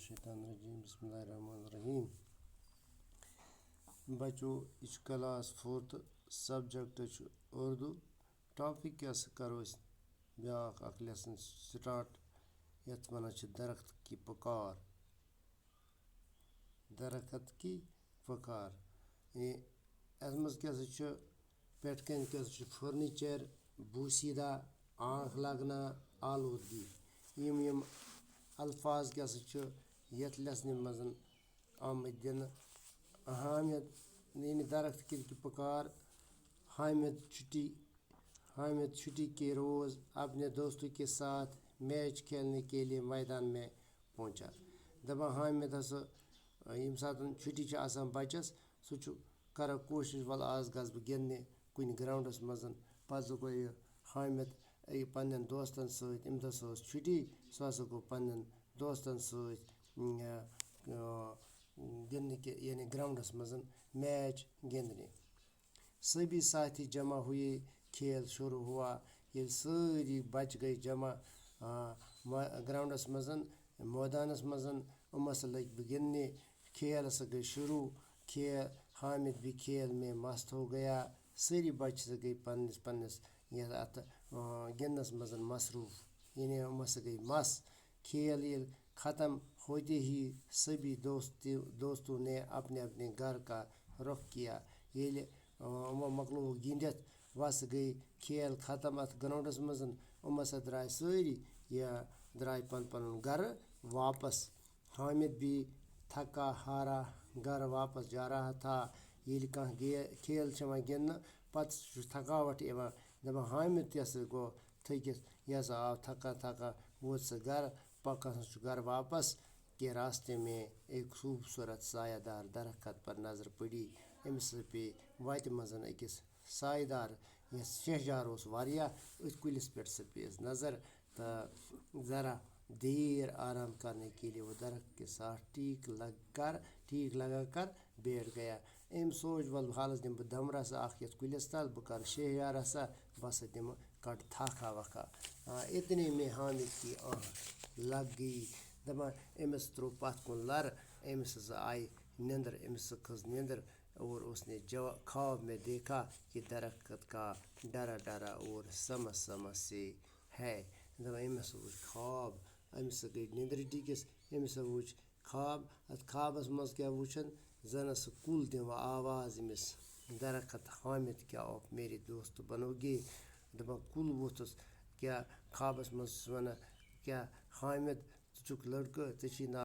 मिनशैतानिर्रजीम बिस्मिल्लाहिर्रहमानिर्रहीम। बच्चों इस class 4th subject Urdu topic क्या करो ब्या लेसन स्टार्ट यथ वन दरख्त की पुकार। दरख्त की पुकार अत मज क्या पेट कन क्या फर्नीचर बूसीदा आँख लगना आलूदगी यम अल्फाज क्या यथ लेसन मज आमद दिन। हामिद यानी दरख्त की पुकार। हामिद छुट्टी के रोज़ अपने दोस्तों के साथ मैच खेलने के लिए मैदान में पहुंचा। दपा हामिद हसा यम सात छुट्टी बचस सह कर कोशिश वल आज गस बह गिंदने कुन ग्राउंडस मज पे गो हामिद पन्न दोस्तन सत अम दस छुट्टी सह हसा गो पन्न दोस्तन सत गिंदने के यानी ग्राउंडस मज मैच गिंदने। सभी साथी जमा हुए, खेल शुरू हुआ। ये सारी बच गई जमा ग्राउंडस मज मैदानस मज हसा लग गिंदने। खेल हसा गई शुरू। खेल हामिद भी खेल में मस्त हो गया। सारी बच्चे गई पन्नस पन्नस अत गिंदनस मज मसरूफ यानी हसा गई मस। खेल खत्म होते ही सभी दोस्तों ने अपने अपने घर का रुख किया। ये मकलो गिंदित वस गई खेल खत्म अत ग्राउंडस मज हसा द्राय सारी द्राय पन पन घर वापस। हामिद भी थका हारा घर वापस जा रहा था। ये कह खेल गिंदन पत थकावट दपान हामिद तसा गो थकिस यह हसा आव थका थका वोत सह घर पकन घर वापस के रास्ते में एक खूबसूरत सायादार दरख्त पर नजर पड़ी। अमिस पे वत मज अकिस सायेदार शहजार वारिया अथ कुलिस पे सह पेस नजर तो ज़रा देर आराम करने के लिए वो दरख्त के साथ ठीक लगा कर बैठ गया। अम सोच वल हालस दिम बह दम रसा यथ कुलिस तल बह कर शहजार रसा बह हसा दिम कट थाखा वखा। इतने में हामिद की आँख लग गई। दपान अमिस त्रो पथ कुन लर अमिस हसा आई निंदर अमिस खज निंदर और उसने ख्वाब में देखा कि दरख्त का डरा डरा और समा से है। अमिस वो ख्वाब अमिस गई निंदर टिकिस अमिस वो ख्वाब अत ख्वाबस मज क्या वुचन जन कुल दिवा आवाज अमिस दरख्त हामिद क्या आप मेरे दोस्त बनोगे। दपान कुल वोथस क्या ख्वाबस मज वन क्या हामिद छु लड़का ऐ